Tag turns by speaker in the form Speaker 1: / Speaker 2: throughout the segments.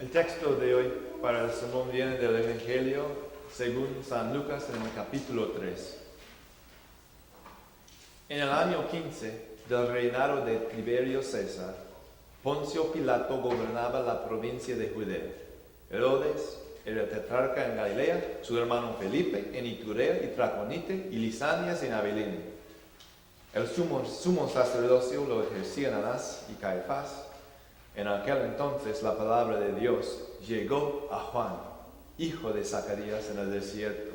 Speaker 1: El texto de hoy para el sermón viene del Evangelio según San Lucas en el capítulo 3. En el año 15 del reinado de Tiberio César, Poncio Pilato gobernaba la provincia de Judea. Herodes era tetrarca en Galilea, su hermano Felipe en Iturea y Traconite y Lisanias en Abilene. El sumo sacerdocio lo ejercían Anás y Caifás. En aquel entonces la palabra de Dios llegó a Juan, hijo de Zacarías, en el desierto.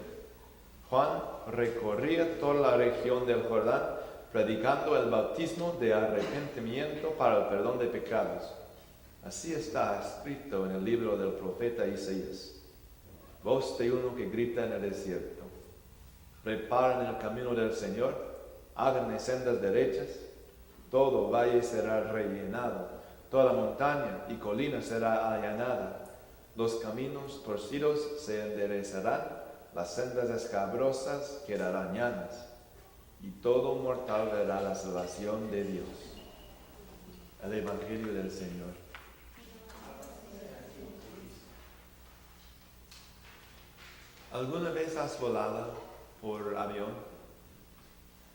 Speaker 1: Juan recorría toda la región del Jordán, predicando el bautismo de arrepentimiento para el perdón de pecados. Así está escrito en el libro del profeta Isaías. Voz de uno que grita en el desierto: preparen el camino del Señor, háganle sendas derechas. Todo valle será rellenado, toda montaña y colina será allanada. Los caminos torcidos se enderezarán, las sendas escabrosas quedarán llanas, y todo mortal verá la salvación de Dios. El Evangelio del Señor. ¿Alguna vez has volado por avión?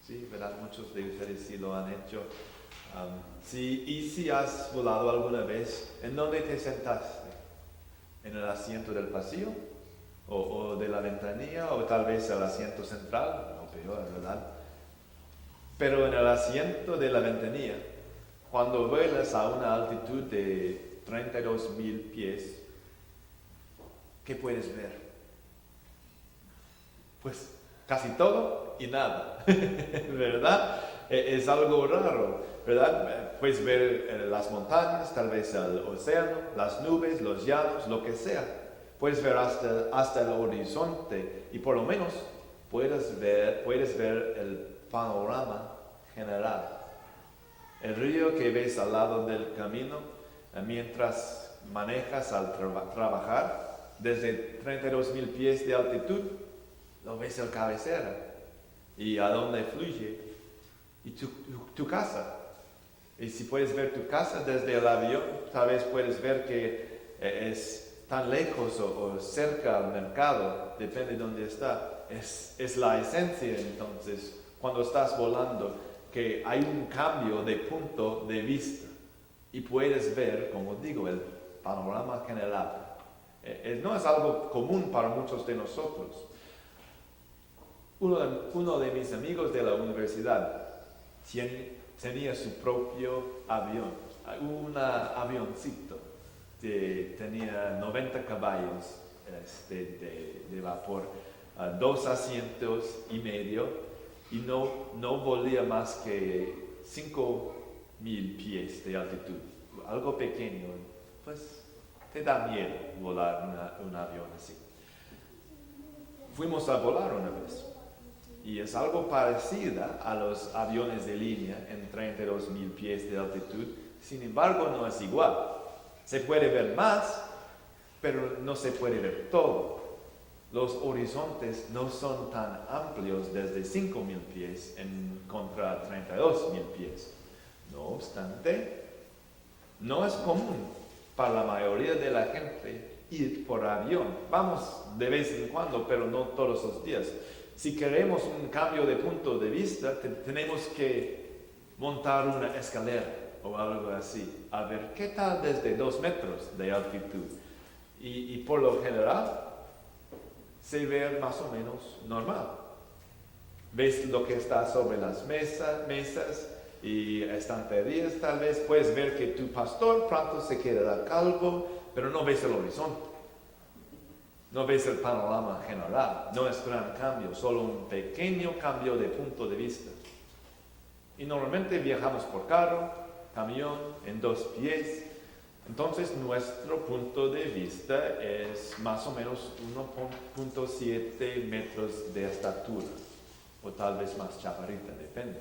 Speaker 1: Sí, ¿verdad? Muchos de ustedes sí lo han hecho. Si has volado alguna vez, ¿en dónde te sentaste? ¿En el asiento del pasillo? ¿O de la ventanilla? ¿O tal vez el asiento central? O peor, ¿verdad? Pero en el asiento de la ventanilla, cuando vuelas a una altitud de 32,000 pies, ¿qué puedes ver? Pues casi todo y nada, ¿verdad? Es algo raro, ¿verdad? Puedes ver las montañas, tal vez el océano, las nubes, los llanos, lo que sea. Puedes ver hasta el horizonte y por lo menos puedes ver el panorama general. El río que ves al lado del camino mientras manejas al trabajar, desde 32,000 pies de altitud, lo ves en cabecera y a dónde fluye. Y tu casa. Y si puedes ver tu casa desde el avión, tal vez puedes ver que es tan lejos o cerca al mercado, depende de dónde está. Es la esencia entonces, cuando estás volando, que hay un cambio de punto de vista y puedes ver, como digo, el panorama general. No es algo común para muchos de nosotros. Uno de mis amigos de la universidad tenía su propio avión, un avioncito que tenía 90 caballos de vapor, 2 asientos y medio, y no volía más que 5,000 pies de altitud, algo pequeño. Pues te da miedo volar un avión así. Fuimos a volar una vez. Y es algo parecido a los aviones de línea en 32,000 pies de altitud. Sin embargo, no es igual. Se puede ver más, pero no se puede ver todo. Los horizontes no son tan amplios desde 5,000 pies en contra 32,000 pies. No obstante, no es común para la mayoría de la gente ir por avión. Vamos de vez en cuando, pero no todos los días. Si queremos un cambio de punto de vista, tenemos que montar una escalera o algo así, a ver qué tal desde 2 metros de altitud. Y por lo general, se ve más o menos normal. Ves lo que está sobre las mesas y estanterías tal vez. Puedes ver que tu pastor pronto se quedará calvo, pero no ves el horizonte. No ves el panorama general, no es gran cambio, solo un pequeño cambio de punto de vista. Y normalmente viajamos por carro, camión, en 2 pies. Entonces nuestro punto de vista es más o menos 1,7 metros de estatura, o tal vez más chaparrita, depende.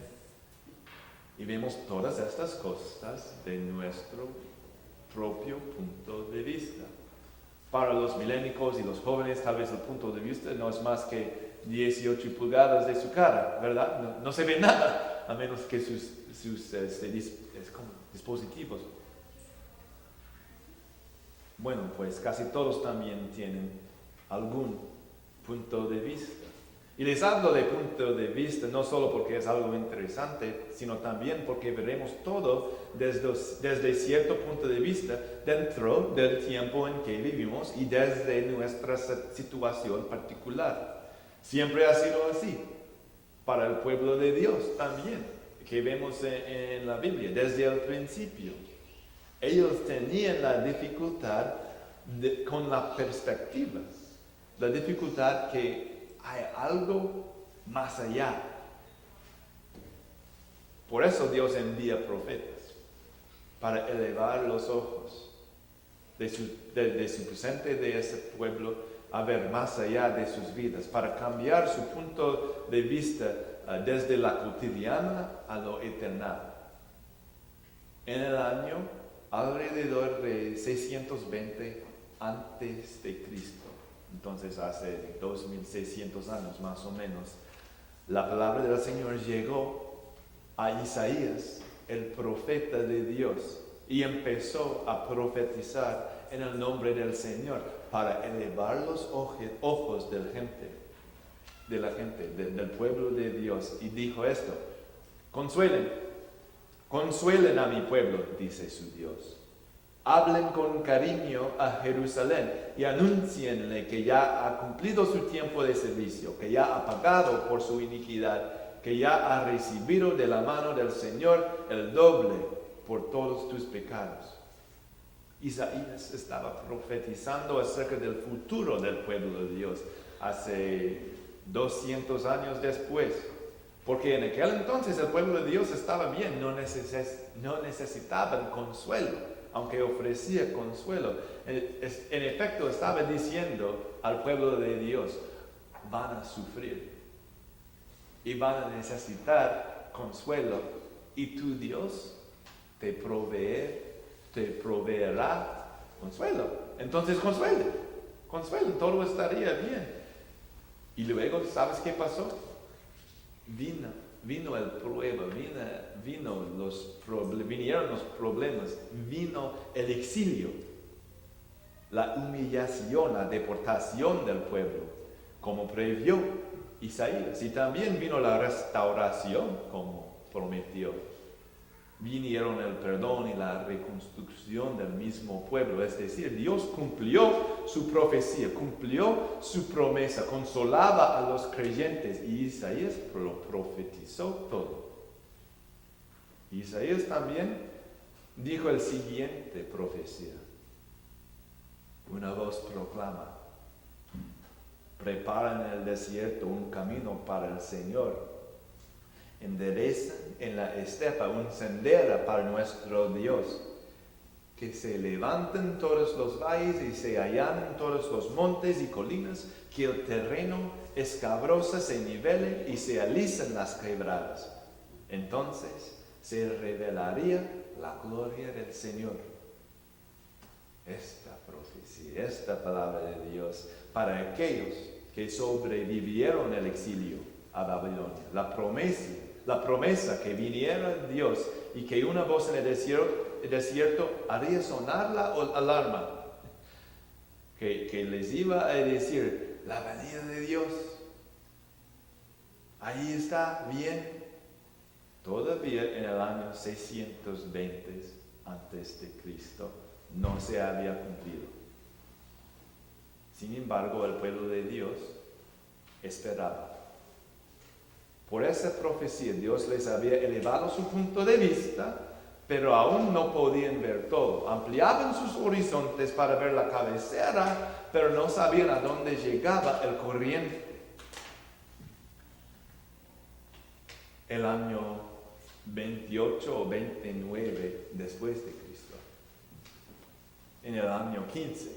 Speaker 1: Y vemos todas estas cosas de nuestro propio punto de vista. Para los milénicos y los jóvenes, tal vez el punto de vista no es más que 18 pulgadas de su cara, ¿verdad? No se ve nada, a menos que sus dispositivos. Bueno, pues casi todos también tienen algún punto de vista. Y les hablo de punto de vista no solo porque es algo interesante, sino también porque veremos todo desde cierto punto de vista dentro del tiempo en que vivimos y desde nuestra situación particular. Siempre ha sido así, para el pueblo de Dios también, que vemos en la Biblia, desde el principio. Ellos tenían la dificultad con la perspectiva, la dificultad que hay algo más allá. Por eso Dios envía profetas, para elevar los ojos de su presente de ese pueblo a ver más allá de sus vidas, para cambiar su punto de vista desde la cotidiana a lo eterno. En el año alrededor de 620 antes de Cristo, entonces hace 2600 años más o menos, la palabra del Señor llegó a Isaías, el profeta de Dios, y empezó a profetizar en el nombre del Señor para elevar los ojos de la gente, del pueblo de Dios. Y dijo esto: consuelen a mi pueblo, dice su Dios. Hablen con cariño a Jerusalén y anúncienle que ya ha cumplido su tiempo de servicio, que ya ha pagado por su iniquidad, que ya ha recibido de la mano del Señor el doble por todos tus pecados. Isaías estaba profetizando acerca del futuro del pueblo de Dios hace 200 años después. Porque en aquel entonces el pueblo de Dios estaba bien, no necesitaban consuelo, aunque ofrecía consuelo. En efecto, estaba diciendo al pueblo de Dios: van a sufrir y van a necesitar consuelo, y tu Dios te proveerá consuelo. Entonces consuelen, todo estaría bien. Y luego, ¿sabes qué pasó? Vino el prueba, vinieron los problemas, vino el exilio, la humillación, la deportación del pueblo, como previó Isaías. Y también vino la restauración, como prometió. Vinieron el perdón y la reconstrucción del mismo pueblo. Es decir, Dios cumplió su profecía, cumplió su promesa, consolaba a los creyentes, y Isaías lo profetizó todo. Isaías también dijo el siguiente profecía. Una voz proclama: preparen en el desierto un camino para el Señor. Enderezan en la estepa un sendero para nuestro Dios. Que se levanten todos los valles y se allanen todos los montes y colinas, que el terreno escabroso se nivele y se alisen las quebradas. Entonces se revelaría la gloria del Señor. Esta profecía, esta palabra de Dios para aquellos que sobrevivieron el exilio a Babilonia. La promesa que viniera Dios y que una voz en el desierto haría sonar la alarma, que les iba a decir: la venida de Dios, ahí está, bien. Todavía en el año 620 antes de Cristo no se había cumplido. Sin embargo, el pueblo de Dios esperaba. Por esa profecía Dios les había elevado su punto de vista, pero aún no podían ver todo. Ampliaban sus horizontes para ver la cabecera, pero no sabían a dónde llegaba el corriente. El año 28 o 29 después de Cristo, en el año 15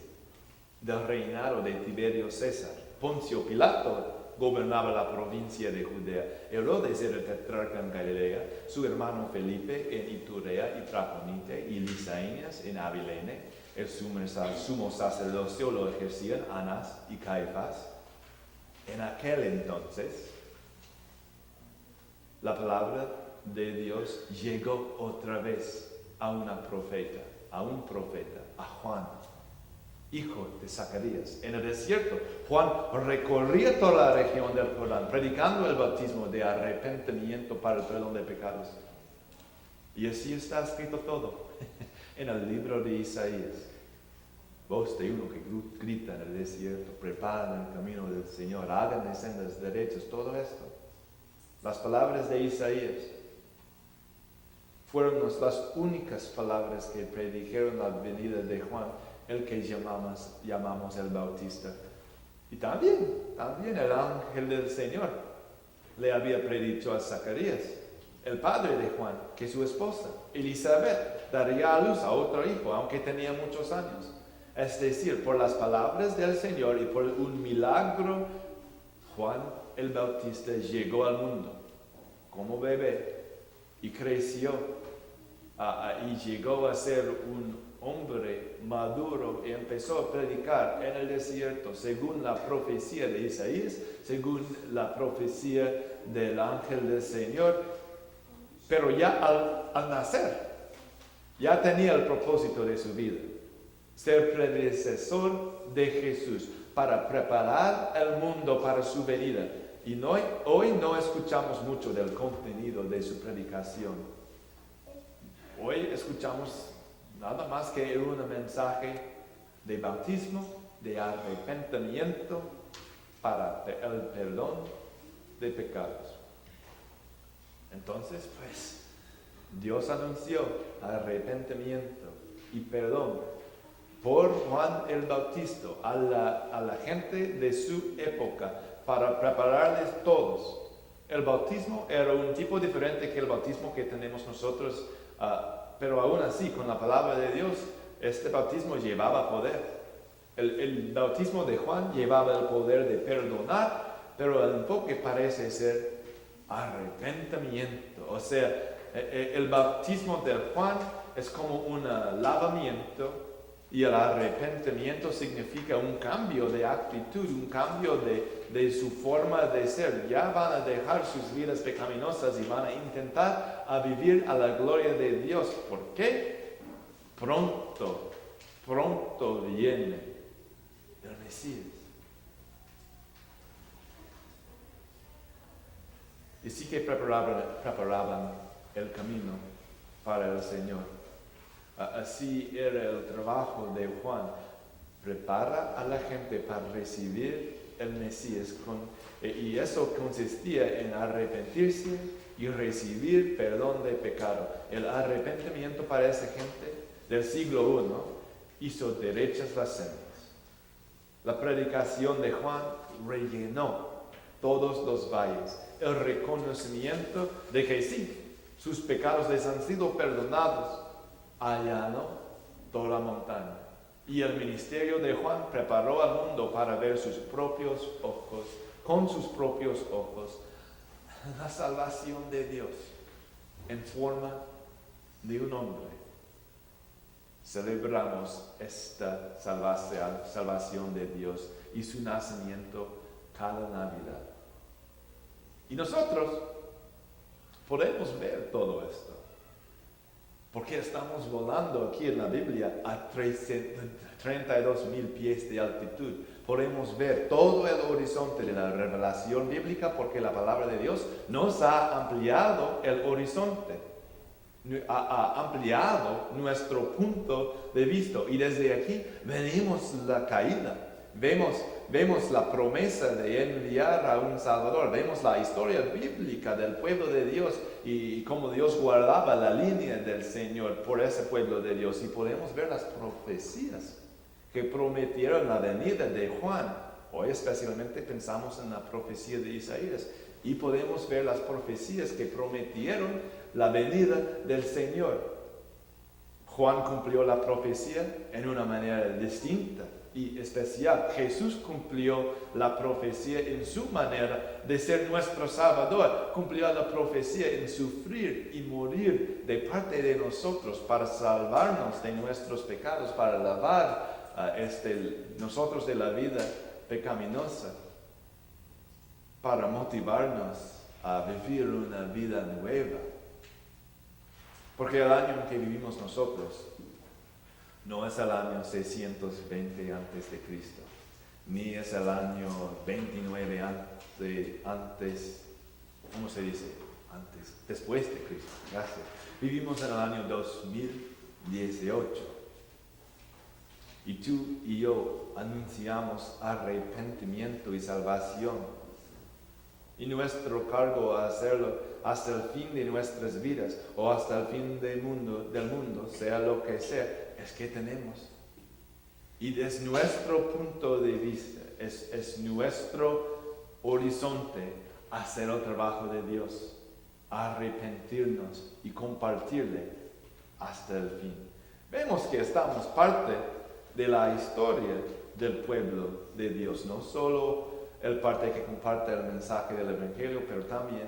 Speaker 1: del reinado de Tiberio César, Poncio Pilato gobernaba la provincia de Judea. Herodes era tetrarca en Galilea, su hermano Felipe en Iturea y Traconite y Lisaenas en Abilene. El sumo sacerdocio lo ejercían Anás y Caifás. En aquel entonces, la palabra de Dios llegó otra vez a un profeta, a Juan. hijo de Zacarías. En el desierto, Juan recorría toda la región del Jordán, predicando el bautismo de arrepentimiento para el perdón de pecados. Y así está escrito todo en el libro de Isaías. Voz de uno que grita en el desierto, preparen el camino del Señor, hagan sendas derechas, todo esto. Las palabras de Isaías fueron las únicas palabras que predijeron la venida de Juan, el que llamamos el Bautista. Y también el ángel del Señor le había predicho a Zacarías, el padre de Juan, que su esposa, Elizabeth, daría a luz a otro hijo, aunque tenía muchos años. Es decir, por las palabras del Señor y por un milagro, Juan el Bautista llegó al mundo como bebé y creció y llegó a ser un hombre maduro y empezó a predicar en el desierto según la profecía de Isaías, según la profecía del ángel del Señor. Pero ya al nacer, ya tenía el propósito de su vida: ser predecesor de Jesús para preparar el mundo para su venida. Y hoy no escuchamos mucho del contenido de su predicación. Hoy escuchamos nada más que un mensaje de bautismo, de arrepentimiento para el perdón de pecados. Entonces, pues, Dios anunció arrepentimiento y perdón por Juan el Bautista a la gente de su época para prepararles todos. El bautismo era un tipo diferente que el bautismo que tenemos nosotros, pero aún así, con la palabra de Dios, este bautismo llevaba poder. El bautismo de Juan llevaba el poder de perdonar, pero el enfoque parece ser arrepentimiento. O sea, el bautismo de Juan es como un lavamiento, y el arrepentimiento significa un cambio de actitud, un cambio de su forma de ser. Ya van a dejar sus vidas pecaminosas y van a intentar a vivir a la gloria de Dios. ¿Por qué? Pronto viene el Mesías. Y sí que preparaban el camino para el Señor. Así era el trabajo de Juan: prepara a la gente para recibir el Mesías, y eso consistía en arrepentirse y recibir perdón de pecado. El arrepentimiento para esa gente del siglo I hizo derechas las sendas. La predicación de Juan rellenó todos los valles. El reconocimiento de que sí, sus pecados les han sido perdonados, allanó toda la montaña. Y el ministerio de Juan preparó al mundo para ver con sus propios ojos, la salvación de Dios en forma de un hombre. Celebramos esta salvación de Dios y su nacimiento cada Navidad. Y nosotros podemos ver todo esto, porque estamos volando aquí en la Biblia a 32,000 pies de altitud. Podemos ver todo el horizonte de la revelación bíblica, porque la palabra de Dios nos ha ampliado el horizonte, ha ampliado nuestro punto de vista. Y desde aquí vemos la caída, vemos la promesa de enviar a un Salvador, vemos la historia bíblica del pueblo de Dios y cómo Dios guardaba la línea del Señor por ese pueblo de Dios. Y podemos ver las profecías que prometieron la venida de Juan. Hoy especialmente pensamos en la profecía de Isaías, y podemos ver las profecías que prometieron la venida del Señor. Juan cumplió la profecía en una manera distinta y especial. Jesús cumplió la profecía en su manera de ser nuestro Salvador. Cumplió la profecía en sufrir y morir de parte de nosotros para salvarnos de nuestros pecados, para lavar nosotros de la vida pecaminosa, para motivarnos a vivir una vida nueva. Porque el año en que vivimos nosotros No es el año 620 antes de Cristo, ni es el año 29 antes, ¿cómo se dice? Antes, después de Cristo, gracias. Vivimos en el año 2018. Y tú y yo anunciamos arrepentimiento y salvación. Y nuestro cargo a hacerlo hasta el fin de nuestras vidas o hasta el fin del mundo, sea lo que sea, es que tenemos. Y desde nuestro punto de vista, es nuestro horizonte hacer el trabajo de Dios, arrepentirnos y compartirle hasta el fin. Vemos que estamos parte de la historia del pueblo de Dios, no solo el parte que comparte el mensaje del Evangelio, pero también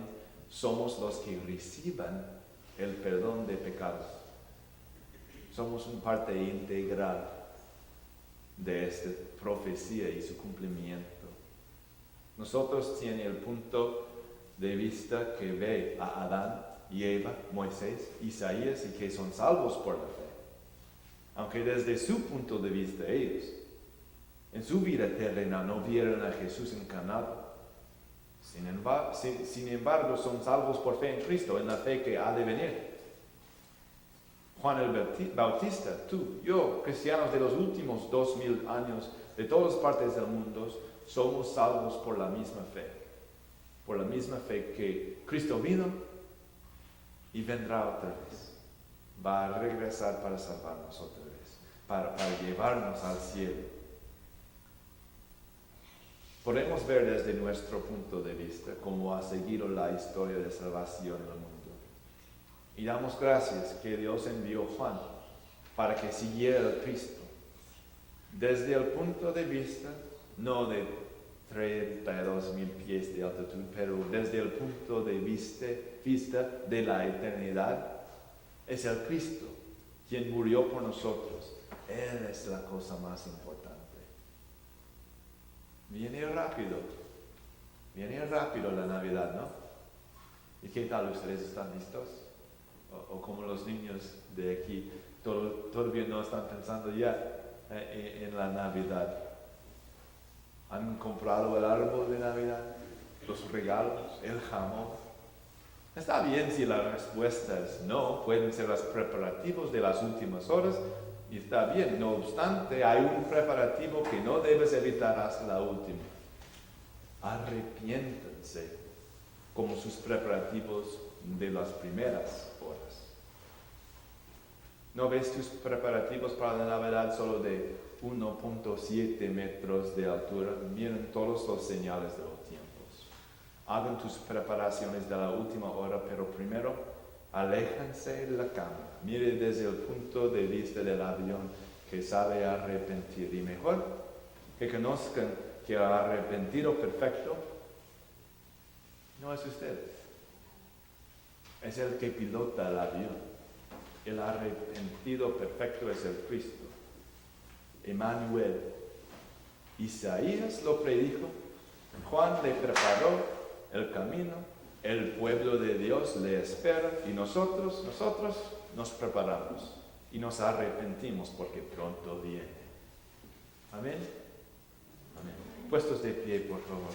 Speaker 1: somos los que reciban el perdón de pecados. Somos una parte integral de esta profecía y su cumplimiento. Nosotros tenemos el punto de vista que ve a Adán y Eva, Moisés, Isaías, y que son salvos por la fe. Aunque desde su punto de vista ellos, en su vida terrena, no vieron a Jesús encarnado. Sin embargo, son salvos por fe en Cristo, en la fe que ha de venir. Juan el Bautista, tú, yo, cristianos de los últimos 2000 años, de todas partes del mundo, somos salvos por la misma fe. Por la misma fe que Cristo vino y vendrá otra vez. Va a regresar para salvarnos otra vez, para llevarnos al cielo. Podemos ver desde nuestro punto de vista cómo ha seguido la historia de salvación en el mundo. Y damos gracias que Dios envió a Juan para que siguiera a Cristo. Desde el punto de vista, no de 32,000 pies de altitud, pero desde el punto de vista de la eternidad, es el Cristo quien murió por nosotros. Él es la cosa más importante. Viene rápido la Navidad, ¿no? ¿Y qué tal ustedes están listos? O como los niños de aquí, todavía no están pensando ya en la Navidad. ¿Han comprado el árbol de Navidad? ¿Los regalos? ¿El jamón? Está bien si la respuesta es no, pueden ser los preparativos de las últimas horas, y está bien. No obstante, hay un preparativo que no debes evitar hasta la última. Arrepiéntanse como sus preparativos de las primeras horas. ¿No ves tus preparativos para la Navidad solo de 1.7 metros de altura? Miren todos los señales de los tiempos. Hagan tus preparaciones de la última hora, pero primero aléjense de la cama. Mire desde el punto de vista del avión que sabe arrepentir. Y mejor que conozcan que el arrepentido perfecto no es usted. Es el que pilota el avión. El arrepentido perfecto es el Cristo. Emmanuel. Isaías lo predijo. Juan le preparó el camino. El pueblo de Dios le espera. Y nosotros nos preparamos. Y nos arrepentimos porque pronto viene. Amén. Amén. Puestos de pie, por favor.